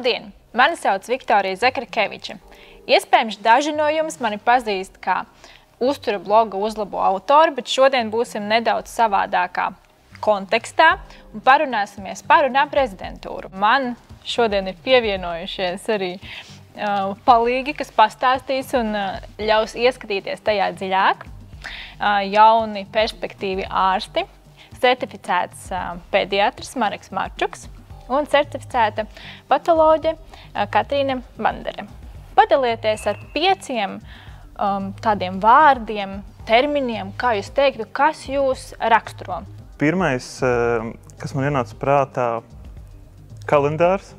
Labdien! Mani sauc Viktorija Zekarkeviča. Iespējams, daži no jums mani pazīst kā uztura bloga Uzlabo autoru, bet šodien būsim nedaudz savādākā kontekstā un parunāsimies par un ap prezidentūru. Man šodien ir pievienojušies arī palīgi, kas pastāstīs un ļaus ieskatīties tajā dziļāk. Jauni perspektīvi ārsti, certificēts pediatrs Mareks Marčuks un certificēta patoloģe Katrīne Bandere. Padalieties ar 5 tādiem vārdiem, terminiem, kā jūs teiktu, kas jūs raksturo. Pirmais, kas man ienāca prātā, kalendārs.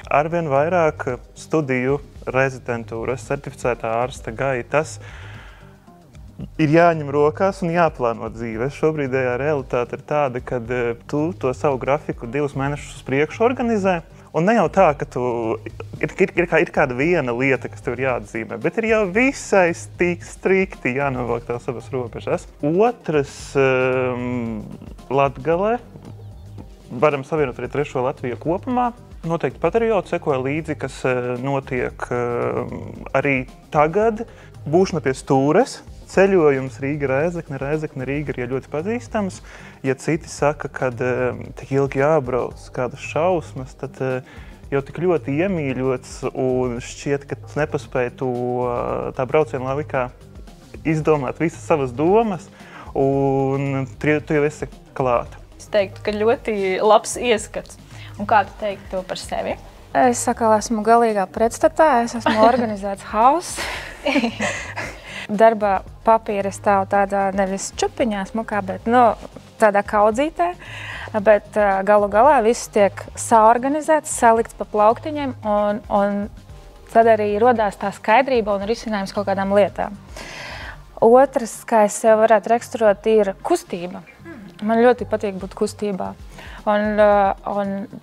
Arvien vairāk studiju rezidentūras, certificētā ārsta gaitas ir jāņem rokās un jāplāno dzīve. Šobrīdējā realitāte ir tāda, ka tu to savu grafiku 2 mēnešus uz priekšu organizē. Un ne jau tā, ka ir kāda viena lieta, kas tev ir jāatzīmē, bet ir jau visai strikti jānovelk tās savas robežas. Otrs, Latgalē, varam savienot arī 3. Latviju kopumā. Noteikti patriots sekoja līdzi, kas notiek arī tagad. Būšana pie stūres. Ceļojums Rīga-Rēzekne, Rēzekne-Rīga ir ļoti pazīstams. Ja citi saka, ka tik ilgi jābrauc, kādas šausmas, tad jau tik ļoti iemīļots un šķiet, ka tu nepaspēji tā brauciena laikā izdomāt visas savas domas un tu jau esi klāta. Es teiktu, ka ļoti labs ieskats. Un kā tu teiktu to par sevi? Es sakal, esmu galīgā pretstatā, es esmu organizēts hauss. Darba papīra stāv tādā nevis čupiņā smukā, bet tādā kaudzītē. Bet galu galā viss tiek saorganizēts, salikts pa plauktiņiem un tad arī rodās tā skaidrība un risinājums kaut kādām lietām. Otrs, kā es sev varētu raksturot, ir kustība. Man ļoti patīk būt kustībā. Un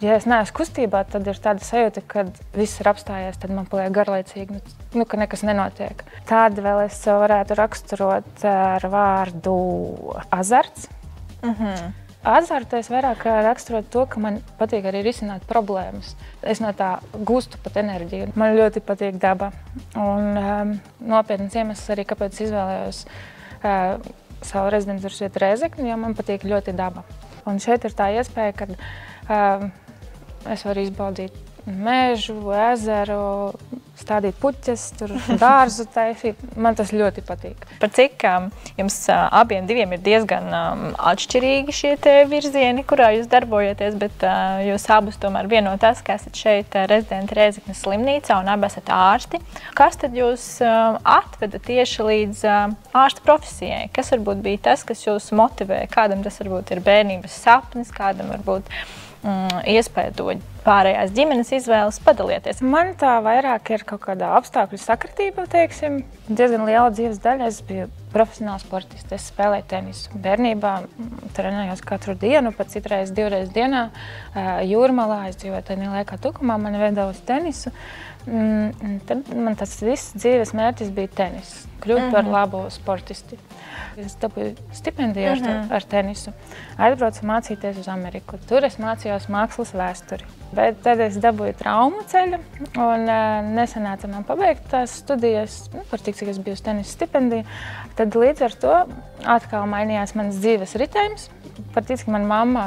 ja es neesmu kustībā, tad ir tāda sajūta, kad viss ir apstājies, tad man paliek garlaicīgi, ka nekas nenotiek. Tādu vēl es varētu raksturot ar vārdu azarts. Azartu es vairāk raksturotu to, ka man patīk arī risināt problēmas. Es no tā gūstu pat enerģiju. Man ļoti patīk daba. Un nopietnas iemesls arī, kāpēc izvēlējos savu rezidentūras vietu Rēzekni, jo man patīk ļoti daba. Un šeit ir tā iespēja, kad es varu izbaudīt mežu, ezeru, stādīt puķes, dārzu taisīt. Man tas ļoti patīk. Par cik jums abiem diviem ir diezgan atšķirīgi šie te virzieni, kurā jūs darbojaties, bet jūs abus tomēr vieno tas, ka esat šeit rezidenti Rēzeknes slimnīcā un abi esat ārsti. Kas tad jūs atveda tieši līdz ārsta profesijai? Kas varbūt bija tas, kas jūs motivē? Kādam tas varbūt ir bērnības sapnis, kādam varbūt iespējot pārējās ģimenes izvēles, padalieties? Man tā vairāk ir kaut kādā apstākļu sakritība, teiksim. Diezgan liela dzīves daļa. Es biju profesionāls sportists, es spēlēju tenisu. Bērnībā trenējos katru dienu, pat citreiz 2 reizes dienā. Jūrmalā, es dzīvoju tajā laikā Tukumā, man veda uz tenisu. Tad man tas viss dzīves mērķis bija tenis, kļūt par labu sportisti. Es dabūju stipendiju ar tenisu, aizbraucu mācīties uz Ameriku. Tur es mācījos mākslas vēsturi. Bet tad es dabūju traumu ceļu un nesanāca man pabeigt tās studijas, par cik es biju uz tenisa stipendiju. Tad līdz ar to atkal mainījās mans dzīves ritējums. Par cik man mamma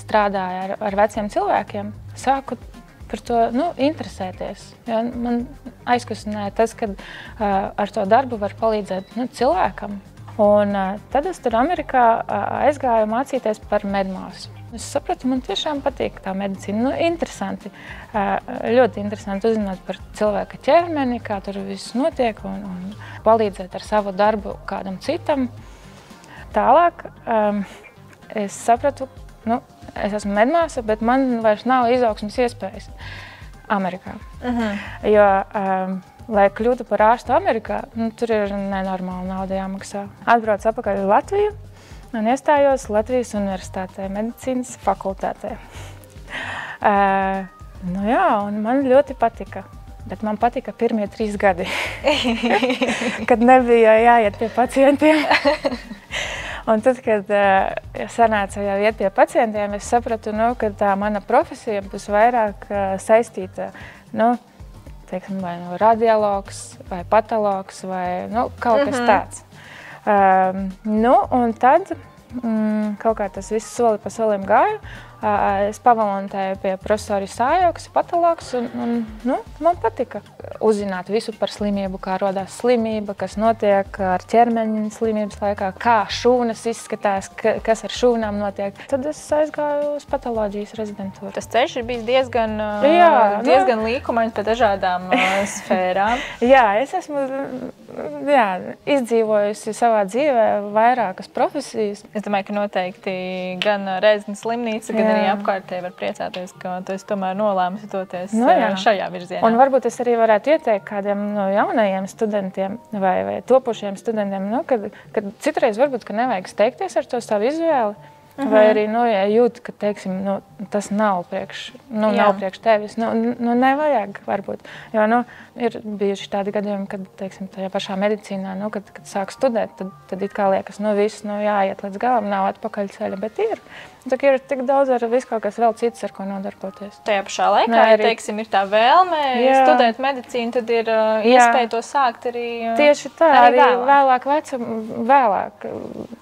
strādāja ar veciem cilvēkiem, sāku par to interesēties. Ja, man aizkustināja tas, ka ar to darbu var palīdzēt cilvēkam. Un tad es tur Amerikā aizgāju mācīties par medmāsu. Es sapratu, man tiešām patīk tā medicīna. Interesanti, ļoti interesanti uzzināt par cilvēka ķermeni, kā tur viss notiek un palīdzēt ar savu darbu kādam citam. Tālāk es sapratu, es esmu medmāsa, bet man vairs nav izaugsmes iespējas Amerikā. Jo, lai kļūtu par ārstu Amerikā, tur ir nenormāla nauda jāmaksā. Atbraucu atpakaļ uz Latviju un iestājos Latvijas Universitātē, medicīnas fakultātē. Un man ļoti patika, bet man patika pirmie 3 gadi, kad nebija jāiet pie pacientiem. Un tad, kad sanāca jau iet pie pacientiem, es sapratu, ka tā mana profesija būs vairāk saistīta, teiksim, vai radiologs, vai patologs, vai kaut kas tāds. Un tad kaut kā tas viss soli pa solim gāja. Es pavolontēju pie profesora Isāja, kas ir patologs, un man patika uzzināt visu par slimību, kā rodās slimība, kas notiek ar ķermeņa slimības laikā, kā šūnas izskatās, kas ar šūnām notiek. Tad es aizgāju uz patoloģijas rezidentūru. Tas ceļš ir bijis diezgan līkumains pa dažādām sfērām. Jā, es esmu izdzīvojusi savā dzīvē vairākas profesijas. Es domāju, ka noteikti gan Rēzeknes slimnīca, gan arī apkārtēji var priecāties, ka tu esi tomēr nolēmusi doties šajā virzienā. Un varbūt es arī varētu ieteikt kādiem jaunajiem studentiem vai topošiem studentiem, kad citreiz varbūt, ka nevajag steigties ar to savu izvēli, vai arī, ja jūt, ka, teiksim, tas nav priekš tevis, nevajag varbūt. Jo, ir bijuši tādi gadījumi, kad, teiksim, tajā pašā medicīnā, kad sāk studēt, tad it kā liekas, viss, jāiet līdz galam, nav atpakaļ ceļa, bet ir. Tā ir tik daudz ar visu kaut kas vēl cits, ar ko nodarboties. Tajā pašā laikā, teiksim, ir tā vēlme studēt medicīnu, tad ir iespēja to sākt arī tieši tā, arī vēlāk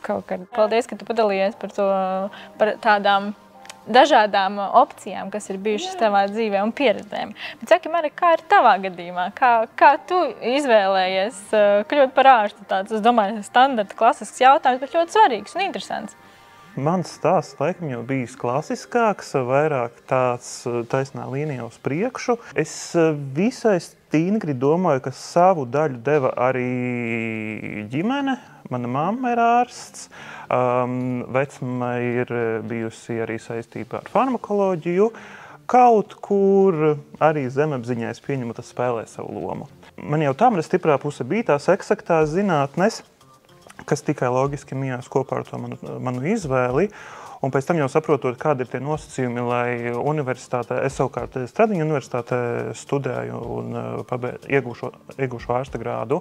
kaut kad. Paldies, ka tu padalījies par tādām dažādām opcijām, kas ir bijušas tavā dzīvē un pieredzēm. Bet saki, Mari, kā ir tavā gadījumā? Kā tu izvēlējies kļūt par ārstu? Tāds, es domāju, standarta klasisks jautājums, bet ļoti svarīgs un interesants. Mans stāsts laikam jau bijis klasiskāks, vairāk tāds taisnā līnijā uz priekšu. Es visai stingri domāju, ka savu daļu deva arī ģimene. Mana mamma ir ārsts, vecmama ir bijusi arī saistībā ar farmakoloģiju. Kaut kur arī zemapziņā es pieņemu, tas spēlē savu lomu. Man jau tā stiprā puse bija tās eksaktās zinātnes, kas tikai loģiski mijās kopā ar to manu izvēli. Un pēc tam jau saprotot, kādi ir tie nosacījumi, lai universitātē, es savukārt Stradiņu universitātē studēju un iegūšu ārsta grādu.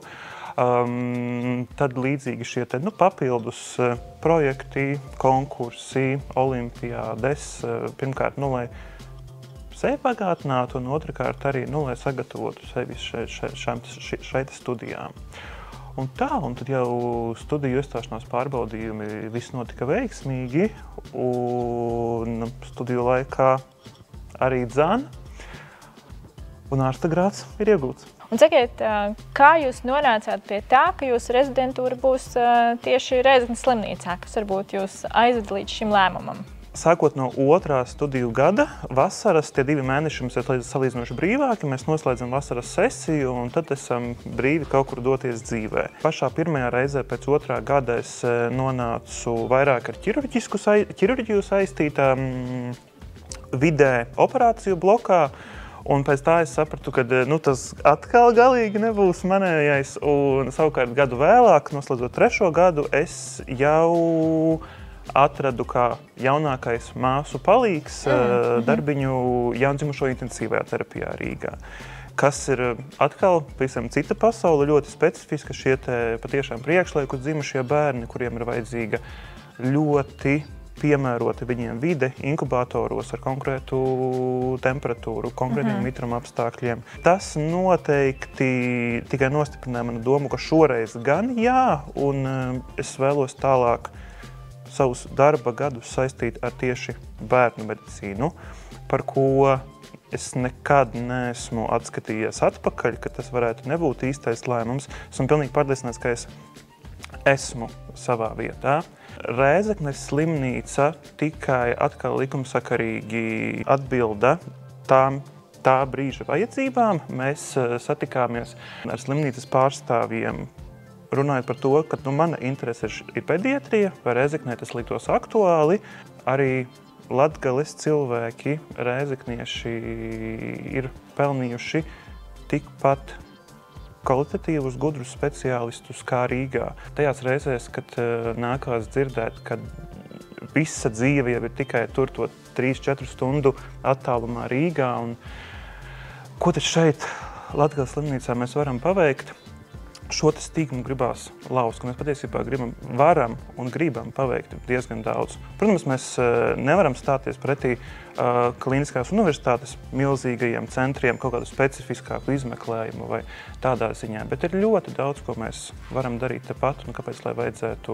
Tad līdzīgi šie papildus projekti, konkursi, olimpiādes, pirmkārt, lai sevi bagātinātu, un otrkārt arī, lai sagatavotu sevi šeit studijām. Un tad jau studiju iestāšanās pārbaudījumi viss notika veiksmīgi, un studiju laikā arī dzan, un ārsta grāds ir iegūts. Un sakiet, kā jūs nonācāt pie tā, ka jūsu rezidentūra būs tieši Rēzeknes slimnīcā, kas varbūt jūs aizved līdz šim lēmumam? Sākot no 2. studiju gada, vasaras, tie 2 mēneši mums ir salīdzinoši brīvāki, mēs noslēdzam vasaras sesiju un tad esam brīvi kaut kur doties dzīvē. Pašā pirmajā reizē pēc 2. gada es nonācu vairāk ar ķirurģiju saistītā vidē operāciju blokā, un pēc tā es sapratu, ka tas atkal galīgi nebūs manējais, un savukārt gadu vēlāk, noslēdzot 3. gadu, es jau atradu kā jaunākais māsu palīgs darbiņu jaundzimušo intensīvajā terapijā Rīgā. Kas ir atkal pavisam cita pasaule, ļoti specifiska šie patiešām priekšlaikus dzimušie bērni, kuriem ir vajadzīga ļoti piemērota viņiem vide inkubatoros ar konkrētu temperatūru, konkrētiem mitruma apstākļiem. Tas noteikti tikai nostiprināja manu domu, ka šoreiz gan jā, un es vēlos tālāk savus darba gadus saistīt ar tieši bērnu medicīnu, par ko es nekad neesmu atskatījies atpakaļ, ka tas varētu nebūt īstais lēmums. Esmu pilnīgi pārliecināts, ka es esmu savā vietā. Rēzeknes slimnīca tikai atkal likumsakarīgi atbilda tā brīža vajadzībām. Mēs satikāmies ar slimnīcas pārstāvjiem, runājot par to, ka mana interese ir pediatrija, vai Rēzeknē tas liktos aktuāli. Arī Latgales cilvēki, rēzeknieši, ir pelnījuši tikpat kvalitatīvus, gudrus speciālistus kā Rīgā. Tajās reizēs, kad nākās dzirdēt, ka visa dzīve jau ir tikai tur to 3-4 stundu attālumā Rīgā, un ko tad šeit Latgales slimnīcā mēs varam paveikt? šo stigmu gribās laust, ka mēs patiesībā varam un gribam paveikt diezgan daudz. Protams, mēs nevaram stāties pretī klīniskās universitātes milzīgajiem centriem, kaut kādu specifiskāku izmeklējumu vai tādā ziņā, bet ir ļoti daudz, ko mēs varam darīt tepat, un kāpēc, lai vajadzētu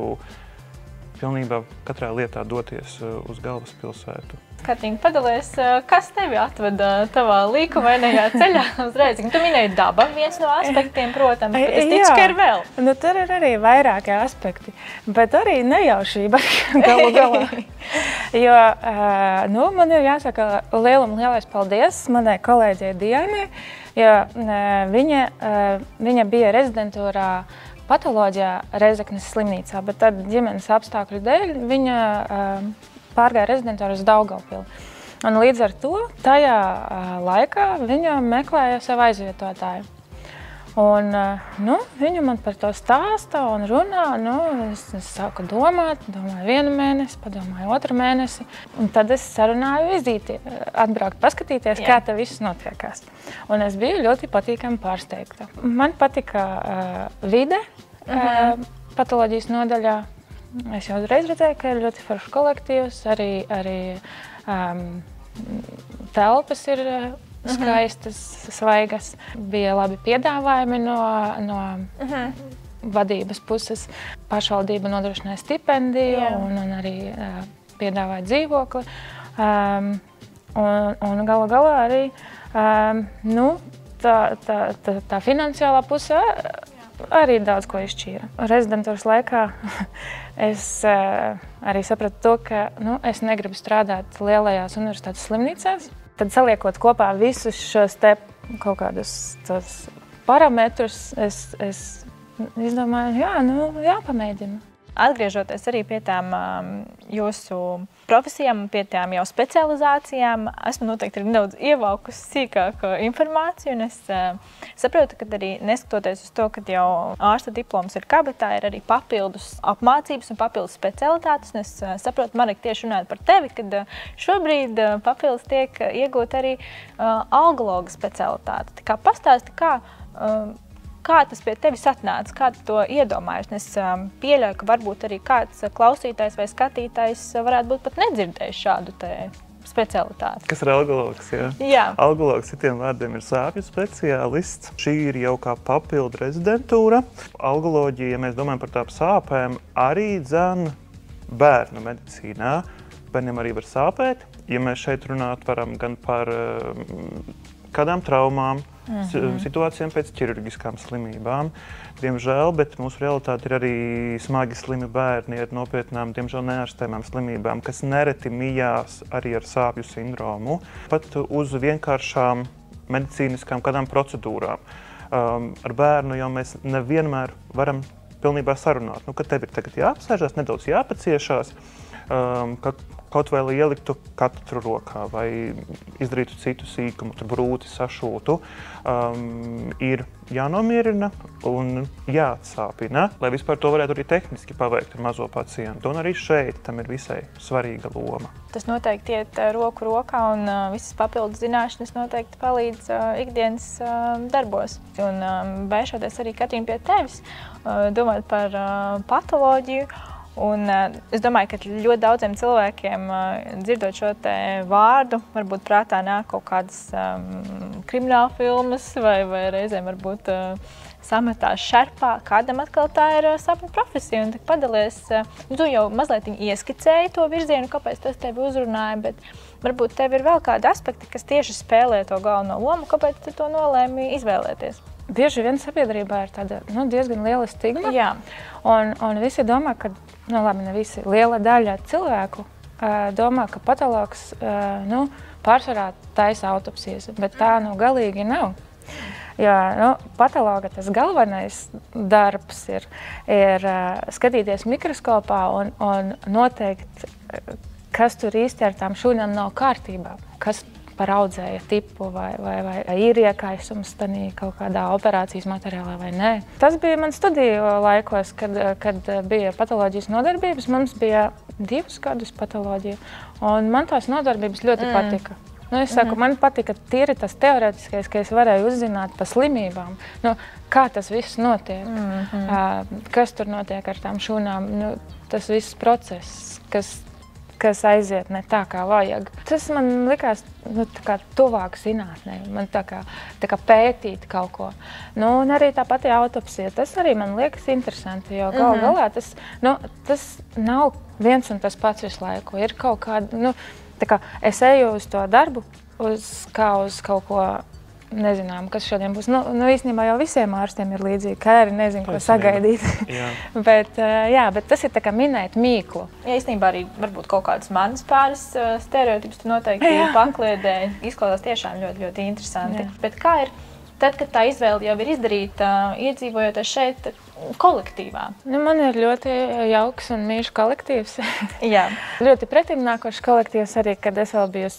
pilnībā katrā lietā doties uz galvaspilsētu. Katīna, padalies, kas tevi atveda tavā līkumainajā ceļā uzreiz? Tu minēji daba, viens no aspektiem, protams, bet es ticu, ka ir vēl. Nu, tur ir arī vairāki aspekti, bet arī nejaušība galu galā. Jo, nu, man ir jāsaka lielais paldies manai kolēģei Dianai, jo viņa bija rezidentūrā patoloģijā Rezeknes slimnīcā, bet tad ģimenes apstākļu dēļ viņa pārgāja rezidentūru uz Daugavpili. Un līdz ar to tajā laikā viņa meklēja savu aizvietotāju. Un, nu, viņa man par to stāsta un runā. Nu, es sāku domāju vienu mēnesi, padomāju otru mēnesi. Un tad es sarunāju Izīti, atbraukt paskatīties, kā te viss notiekās. Un es biju ļoti patīkami pārsteigta. Man patika vide patoloģijas nodaļā. Es jau uzreiz redzēju, ka ir ļoti foršs kolektīvs, arī telpas ir skaistas, svaigas. Bija labi piedāvājumi no vadības puses. Pašvaldība nodrošināja stipendiju un arī piedāvāja dzīvokli. Un galu galā arī nu, tā finansiālā pusē arī daudz ko izšķīra. Rezidentūras laikā es arī sapratu to, ka es negribu strādāt lielajās universitātes slimnīcās. Tad saliekot kopā visus šos te kaut kādus parametrus, es izdomāju, jāpamēģina. Atgriežoties arī pie tām jūsu profesijām un pie tām jau specializācijām, esmu noteikti nedaudz ievākusi sīkāku informāciju, un es saprotu, ka arī neskatoties uz to, ka jau ārsta diploms ir kabatā, ir arī papildus apmācības un papildus specialitātes, un es saprotu, Marika, tieši runājot par tevi, kad šobrīd papildus tiek iegūt arī algologa specialitāte. Tā kā pastāsti, kā tas pie tevis atnāca, kā tu to iedomājies? Es pieļauju, ka varbūt arī kāds klausītājs vai skatītājs varētu būt pat nedzirdējis šādu te specialitāti. Kas ir algologs? Jā. Algologs citiem vārdiem ir sāpju speciālists. Šī ir jau kā papildu rezidentūra. Algoloģija, ja mēs domājam par tām sāpēm, arī dzen bērnu medicīnā. Bērniem arī var sāpēt. Ja mēs šeit runāt varam gan par kādām traumām, situācijām pēc ķirurģiskām slimībām. Diemžēl, bet mūsu realitāte ir arī smagi slimi bērni ar nopietnām, diemžēl neārstējumām slimībām, kas nereti mijās arī ar sāpju sindromu, pat uz vienkāršām medicīniskām kādām procedūrām. Ar bērnu jau mēs nevienmēr varam pilnībā sarunāt, ka tev ir tagad jāapsēžās, nedaudz jāpaciešās, kaut vai lai ieliktu katru rokā vai izdarītu citu sīkumu, tur brūti sašūtu, ir jānomierina un jāatsāpina, lai vispār to varētu arī tehniski paveikt ar mazo pacientu. Un arī šeit tam ir visai svarīga loma. Tas noteikti iet roku rokā un visas papildus zināšanas noteikti palīdz ikdienas darbos. Un vēršoties arī, Katīna, pie tevis, domāt par patoloģiju. Un es domāju, ka ļoti daudziem cilvēkiem, dzirdot šo te vārdu, varbūt prātā nāk kaut kādas krimināla filmas vai reizēm varbūt sametās šerpā. Kādam atkal tā ir sapņu profesija. Un padalies, tu jau mazliet ieskicēji to virzienu, kāpēc tas tevi uzrunāja, bet varbūt tev ir vēl kādi aspekti, kas tieši spēlē to galveno lomu, kāpēc tu to nolēmi izvēlēties. Bieži vien sabiedrībā ir tāda diezgan liela stigma. Jā. Un visi domā, ka, labi, ne visi, liela daļa cilvēku domā, ka patologs pārsvarā taisa autopsijas, bet tā galīgi nav. Jo patologa tas galvenais darbs ir skatīties mikroskopā un noteikt, kas tur īsti ar tām šūnām nav kārtībā, kas paraudzēja tipu vai ir iekaisums tanī kaut kādā operācijas materiālā vai nē. Tas bija man studiju laikos, kad bija patoloģijas nodarbības. Mums bija 2 gadus patoloģija, un man tās nodarbības ļoti patika. Es saku, man patika tīri tas teorētiskais, ka es varēju uzzināt par slimībām. Kā tas viss notiek, kas tur notiek ar tām šūnām, tas viss process, kas aiziet ne tā, kā vajag. Tas man likās tā kā tuvāk zinātnē, man tā kā pētīt kaut ko. Un arī tā pati autopsija, tas arī man liekas interesanti, jo galu galā tas nav viens un tas pats visu laiku. Ir kaut kāda, tā kā es eju uz to darbu, kā uz kaut ko nezinām, kas šodien būs. Īstenībā jau visiem ārstiem ir līdzīgi, ka arī nezinu, ko sagaidīt. bet tas ir tā kā minēt mīklu. Ja, īstenībā arī varbūt kaut kādas manas pāris stereotipus tu noteikti pakliedēji. Izklausās tiešām ļoti, ļoti interesanti. Bet kā ir tad, kad tā izvēle jau ir izdarīta, iedzīvojoties šeit kolektīvā? Man ir ļoti jauks un mīļš kolektīvs. Ļoti pretimnākošs kolektīvs arī, kad es vēl biju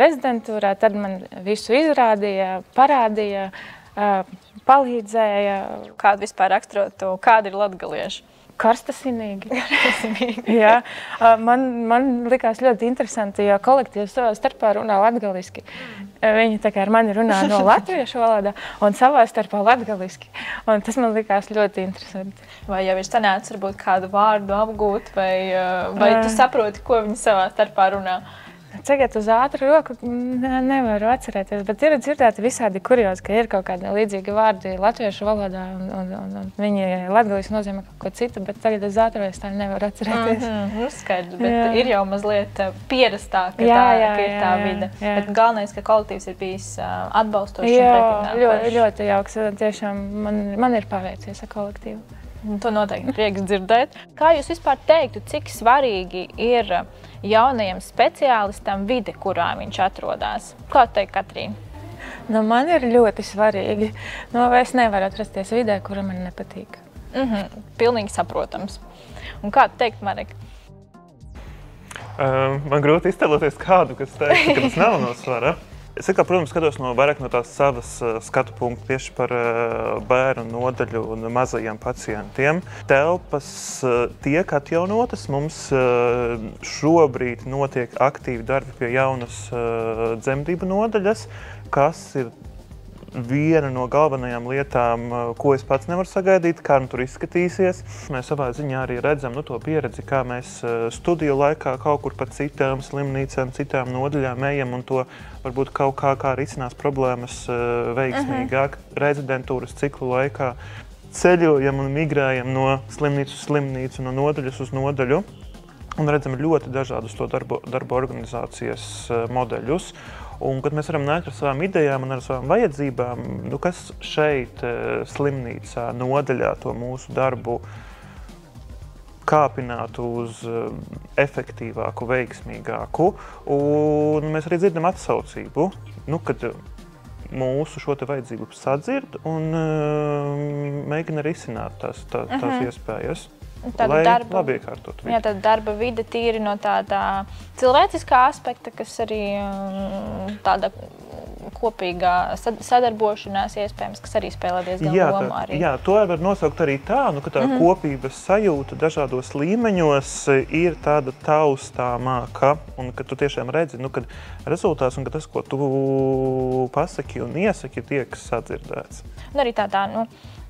rezidentūrā, tad man visu izrādīja, parādīja, palīdzēja. Kādu vispār raksturotu, kādi ir latgalieši? Karstasinīgi. Man likās ļoti interesanti, jo kolektīvs savā starpā runā latgaliski. Viņi tā kā ar mani runā no latviešu valodā un savā starpā latgaliski. Un tas man likās ļoti interesanti. Vai jau ir sanācis varbūt kādu vārdu apgūt, vai tu saproti, ko viņi savā starpā runā? Tagad uz ātru roku nevaru atcerēties, bet ir dzirdēti visādi kuriozi, ka ir kaut kādi līdzīgi vārdi latviešu valodā, un viņi latgaliski nozīmē kaut ko citu, bet tagad uz ātru es tā nevaru atcerēties. Skaidrs, bet ir jau mazliet pierastā, ka ir tā vide. Bet galvenais, ka kolektīvs ir bijis atbalstošs un pretimnākošs. Ļoti jauks. Tiešām man ir paveicies ar kolektīvu. To noteikti prieks dzirdēt. Kā jūs vispār teiktu, cik svarīgi ir jaunajam speciālistam vide, kurā viņš atrodas? Kā teikt, Katrīna? Man ir ļoti svarīgi. Es nevaru atrasties vidē, kura man nepatīk. Pilnīgi saprotams. Un kā teikt, Marek? Man grūti iztēloties kādu, kas teiktu, ka tas nav no svara. Es, protams, skatos vairāk no tās savas skatu punktu tieši par bērnu nodaļu un mazajiem pacientiem. Telpas tiek atjaunotas. Mums šobrīd notiek aktīvi darbi pie jaunas dzemdību nodaļas, kas ir viena no galvenajām lietām, ko es pats nevaru sagaidīt, kā tur izskatīsies. Mēs savā ziņā arī redzam to pieredzi, kā mēs studiju laikā kaut kur pa citām slimnīcām, citām nodaļām ejam un to varbūt kaut kā risinās problēmas veiksmīgāk rezidentūras ciklu laikā. Ceļojam un migrējam no slimnīcu uz slimnīcu, no nodaļas uz nodaļu un redzam ļoti dažādus to darba organizācijas modeļus. Un, kad mēs varam nākt ar savām idejām un ar savām vajadzībām, kas šeit slimnīcā, nodaļā to mūsu darbu kāpinātu uz efektīvāku, veiksmīgāku. Un mēs arī dzirdam atsaucību, kad mūsu šo te vajadzību sadzird un mēģina risināt tās iespējas. Lai labi iekārtot vidi. Tāda darba vide tīri no tāda cilvēciskā aspekta, kas arī tāda kopīgā sadarbošanās iespējams, kas arī spēlē diezgan lomu arī. Jā, to var nosaukt arī tā, ka tā kopības sajūta dažādos līmeņos ir tāda taustāmāka, un ka tu tiešām redzi, kad rezultāts un ka tas, ko tu pasaki un iesaki, tiek sadzirdēts. Un arī tādā,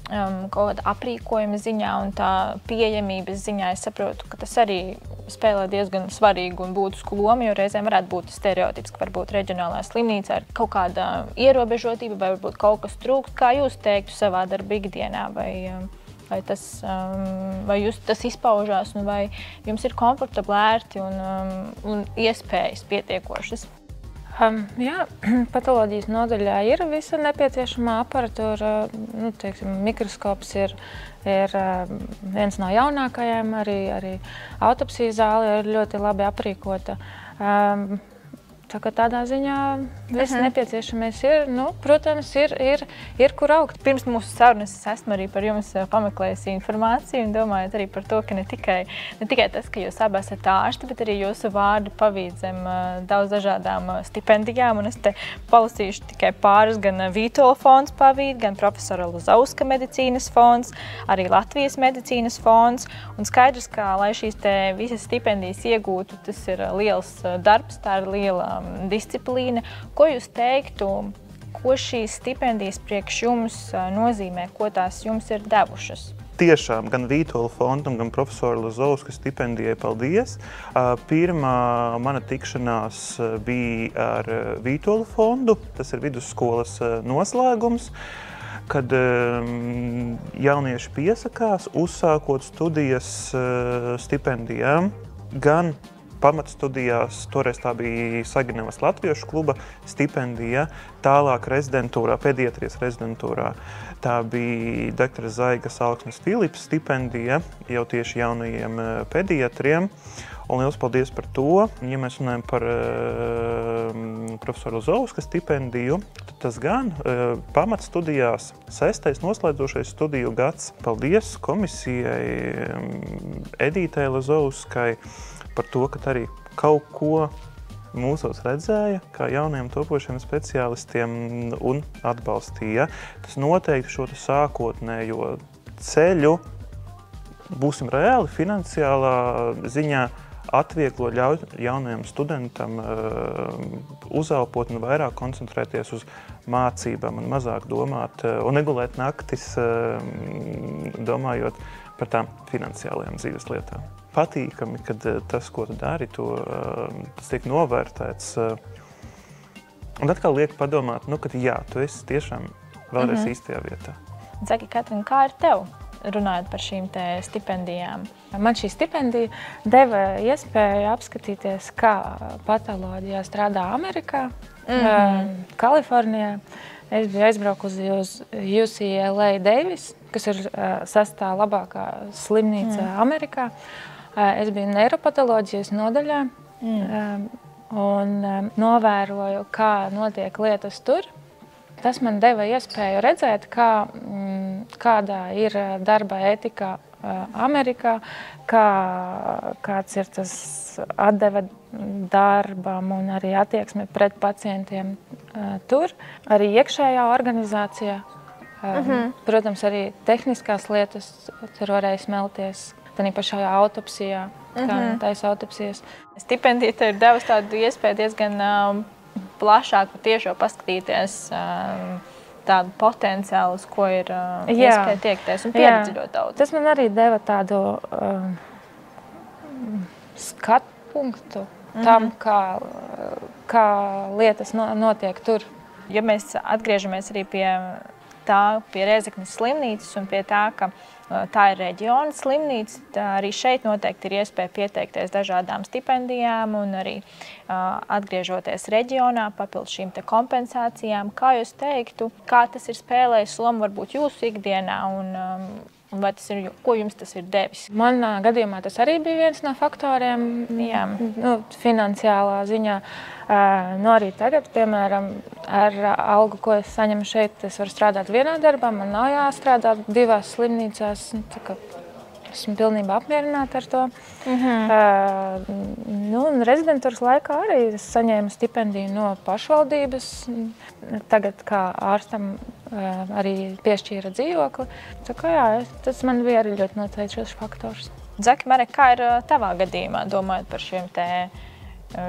kaut kāda aprīkojuma ziņā un tā pieejamības ziņā es saprotu, ka tas arī spēlē diezgan svarīgu un būtisku lomu, jo reizēm varētu būt stereotips, ka varbūt reģionālā slimnīca ir kaut kāda ierobežotība vai varbūt kaut kas trūkst. Kā jūs teiktu savā darba ikdienā? Vai tas izpaužās un vai jums ir komfortabli, ērti un iespējas pietiekošas? Jā, patoloģijas nodaļā ir visa nepieciešamā aparatūra. Mikroskops ir viens no jaunākajiem, arī autopsijas zāle ir ļoti labi aprīkota. Tā kā tādā ziņā viss nepieciešamais ir, protams, ir kur augt. Pirms mūsu sarunas es esmu arī par jums pameklējusi informāciju un domājot arī par to, ka ne tikai tas, ka jūs abi esat ārsti, bet arī jūsu vārdi pavīd zem daudz dažādām stipendijām. Un es te palasīšu tikai pāris, gan Vītola fonds pavīd, gan profesora Luzauska medicīnas fonds, arī Latvijas medicīnas fonds. Un skaidrs, ka, lai šīs te visas stipendijas iegūtu, tas ir liels darbs, tā ir liela disciplīna. Ko jūs teiktu, ko šīs stipendijas priekš jums nozīmē, ko tās jums ir devušas? Tiešām gan Vītola fondam, gan profesora Lazovska stipendijai paldies. Pirmā mana tikšanās bija ar Vītola fondu, tas ir vidusskolas noslēgums, kad jaunieši piesakās, uzsākot studijas stipendijām, gan pamatstudijās, toreiz tā bija Saginavas Latviešu kluba stipendija, tālāk rezidentūrā, pediatrijas rezidentūrā. Tā bija doktora Zaigas Alksnes Filips stipendija jau tieši jaunajiem pediatriem. Un liels paldies par to. Ja mēs runājam par profesoru Lazovska stipendiju, tad tas gan pamatstudijās 6. noslēdzošais studiju gads. Paldies komisijai, Edītei Lazovskai par to, ka arī kaut ko mūsos redzēja, kā jauniem topošiem speciālistiem un atbalstīja. Tas noteikti šo sākotnējo ceļu, būsim reāli, finansiālā ziņā atvieglo, ļauj jaunajam studentam uzelpot un vairāk koncentrēties uz mācībām un mazāk domāt un negulēt naktis, domājot par tām finansiālajām dzīves lietām. Patīkami, kad tas, ko tu dari, tas tiek novērtēts. Un atkal liek padomāt, ka jā, tu esi tiešām vēlreiz īstajā vietā. Zaki, Katrina, kā ir tev, runājot par šīm te stipendijām? Man šī stipendija deva iespēju apskatīties, kā patoloģijā strādā Amerikā, Kalifornijā. Es biju aizbraukusi uz UCLA Davis, kas ir 6. labākā slimnīca Amerikā. Es biju neiropatoloģijas nodaļā un novēroju, kā notiek lietas tur. Tas man deva iespēju redzēt, kādā ir darba etika Amerikā, kāds ir tas atdeve darbam un arī attieksme pret pacientiem tur. Arī iekšējā organizācijā. Protams, arī tehniskās lietas tur varēja smelties. Tad pašā autopsijā, kā taisa autopsijas. Stipendija tev ir devusi tādu iespēju diezgan plašāk tiešo paskatīties tādu potenciālu, uz ko ir iespēja tiekties un pieredzļot daudz. Tas man arī deva tādu skatpunktu tam, kā lietas notiek tur. Ja mēs atgriežamies arī pie Rēzeknes slimnīcas un pie tā, ka tā ir reģiona slimnīca, arī šeit noteikti ir iespēja pieteikties dažādām stipendijām un arī atgriežoties reģionā, papildus šīm te kompensācijām. Kā jūs teiktu, kā tas ir spēlējis lomu varbūt jūsu ikdienā un vai tas ir, ko jums tas ir devis? Manā gadījumā tas arī bija viens no faktoriem, finansiālā ziņā. Arī tagad, piemēram, ar algu, ko es saņemu šeit, es varu strādāt vienā darbā, man nav jāstrādā 2 slimnīcās. Esmu pilnībā apmierināta ar to. Rezidentūras laikā arī es saņēmu stipendiju no pašvaldības. Tagad kā ārstam arī piešķīra dzīvokli. Tas man bija arī ļoti noteicošs faktors. Zaki, Marek, kā ir tavā gadījumā, domājot par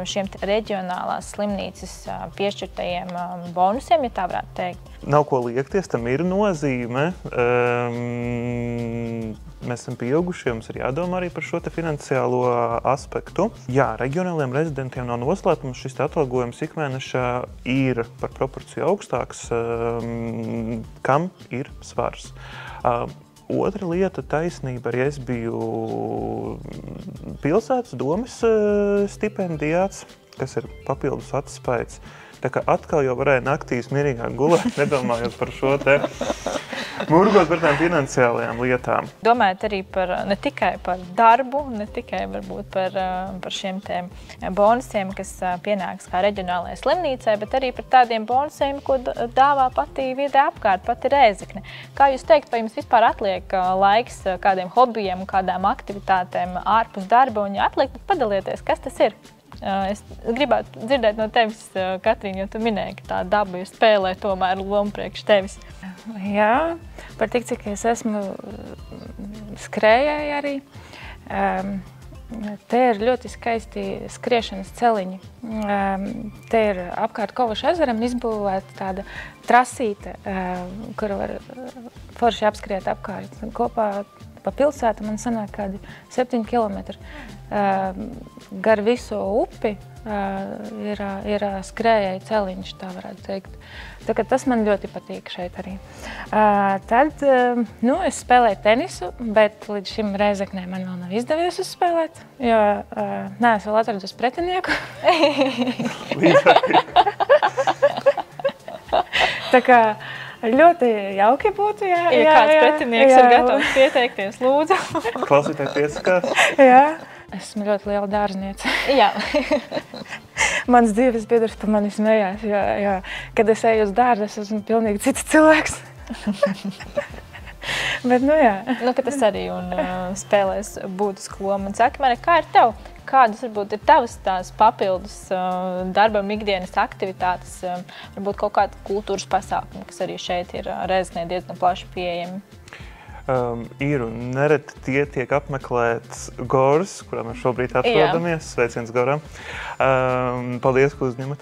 šiem reģionālās slimnīcas piešķirtajiem bonusiem, ja tā varētu teikt? Nav ko liekties, tam ir nozīme. Mēs esam pieauguši, mums ir jādomā arī par šo finansiālo aspektu. Jā, reģionāliem rezidentiem nav noslēpums, šis atalgojums ikmēnešā ir par proporciju augstāks, kam ir svars. Otra lieta, taisnība, arī es biju pilsētas domes stipendijāts, kas ir papildus atspējas. Tā kā atkal jau varēja naktīs mierīgāk gulēt, nedomājot par šo te murgot par tām finansiālajām lietām. Domājot arī ne tikai par darbu, ne tikai varbūt par šiem te bonusiem, kas pienāks kā reģionālajai slimnīcai, bet arī par tādiem bonusiem, ko dāvā pati vide apkārt, pati Rēzekne. Kā jūs teikt, vai jums vispār atliek laiks kādiem hobijiem, kādām aktivitātēm ārpus darba, un ja atliek, tad padalieties, kas tas ir? Es gribētu dzirdēt no tevis, Katrīna, jo tu minēji, ka tā daba spēlē tomēr lomu priekš tevis. Jā, par tik, cik es esmu skrējēji arī. Te ir ļoti skaisti skriešanas celiņi. Te ir apkārt Kovašu ezeram izbūvēta tāda trasīte, kuru var forši apskriet apkārt. Kopā pa pilsētu man sanāk kādi 7 kilometri. Gar visu upi ir skrējēji celiņš, tā varētu teikt. Tā kā tas man ļoti patīk šeit arī. Tad es spēlēju tenisu, bet līdz šim Rēzeknē man vēl nav izdevies uzspēlēt, jo neesmu vēl atradusi pretinieku. Tā kā ļoti jauki būtu, ja kāds pretinieks ir gatavs pieteikties, lūdzu. Klausītāji piesakās. Jā. Esmu ļoti liela dārzniece. Jā. Mans dzīves biedrs par mani smējās, jo, kad es eju uz dārzu, es esmu pilnīgi cits cilvēks. Bet, jā. Ka tas arī spēlēs būtisku lomu. Un saki, Marija, kā ir tev? Kādas varbūt ir tavas tās papildus darbam ikdienas aktivitātes, varbūt kaut kāda kultūras pasākuma, kas arī šeit ir Rēzeknē diezgan plaši pieejami? Ir un nereti tie tiek apmeklēts Gors, kurā mēs šobrīd atrodamies. Sveiciens Goram. Paldies, ka uzņemat.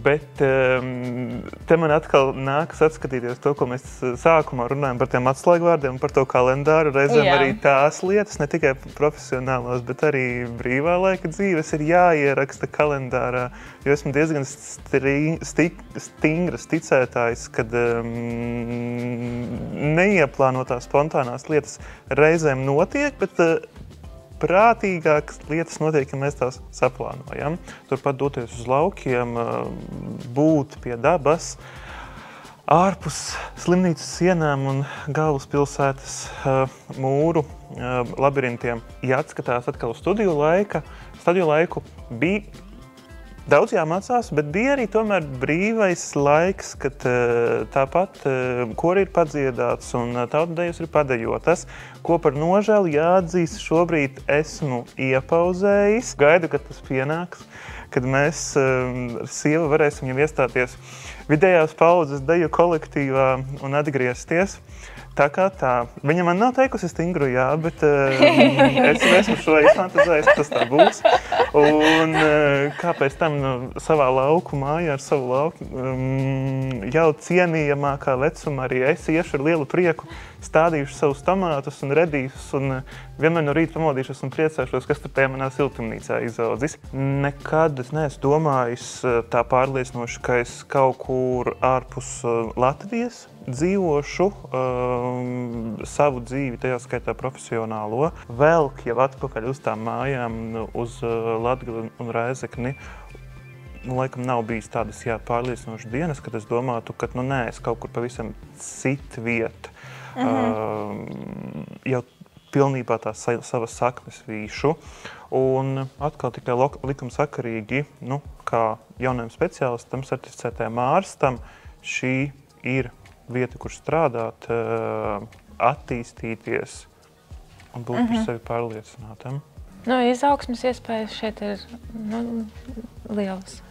Bet te man atkal nākas atskatīties to, ko mēs sākumā runājam par tiem atslēgvārdiem, par to kalendāru. Reizēm arī tās lietas, ne tikai profesionālās, bet arī brīvā laika dzīves ir jāieraksta kalendārā. Jo esmu diezgan stingras ticētājs, kad neieplānotās spontānās lietas reizēm notiek, bet prātīgākas lietas notiek, ja mēs tās saplānojam. Turpat doties uz laukiem, būt pie dabas, ārpus slimnīcas sienām un galvaspilsētas mūru labirintiem. Ja atskatās atkal uz studiju laiku, bija daudz jāmācās, bet bija arī tomēr brīvais laiks, kad tāpat kori ir padziedāts un tautdejas ir padejotas, ko par nožēlu jāatzīst šobrīd esmu iepauzējis. Gaidu, kad tas pienāks, kad mēs ar sievu varēsim jau iestāties vidējās paudzes deju kolektīvā un atgriezties. Tā kā tā. Viņa man nav teikusi stingru jā, bet es esmu šo izfantazējis, tas tā būs. Un kāpēc tam savā lauku mājā ar savu lauku jau cienījamākā vecumā arī es iešu ar lielu prieku stādīšu savus tomātus un redīšus un vienmēr no rīta pamodīšos un priecāšos, kas tur tajā manā siltumnīcā izaudzis. Nekad es neesmu domājis tā pārliecinoši, ka es kaut kur ārpus Latvijas dzīvošu savu dzīvi, tajā skaitā profesionālo, velk jau atpakaļ uz tām mājām, uz Latgali un Rēzekni. Laikam nav bijis tādas pārliecinošas dienas, kad es domātu, ka es kaut kur pavisam citu vietu. Jau pilnībā tās savas saknes vīšu. Un atkal tikai likumsakarīgi, kā jaunajam speciālistam, certificētajam ārstam, šī ir vieta, kur strādāt, attīstīties un būt par sevi pārliecinātam. Izaugsmes iespējas šeit ir lielas.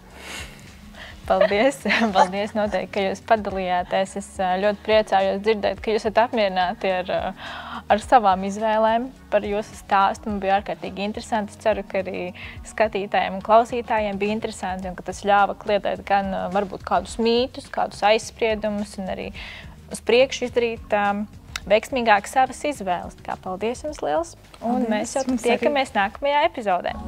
Paldies! Paldies noteikti, ka jūs padalījāties. Es ļoti priecājos dzirdēt, ka jūs esat apmierināti ar savām izvēlēm par jūsu stāstu. Man bija ārkārtīgi interesanti. Es ceru, ka arī skatītājiem un klausītājiem bija interesanti un ka tas ļāva kliedēt gan varbūt kādus mītus, kādus aizspriedumus un arī uz priekšu izdarīt veiksmīgāk savas izvēles. Paldies jums liels! Un mēs jau tiekamies nākamajā epizodē.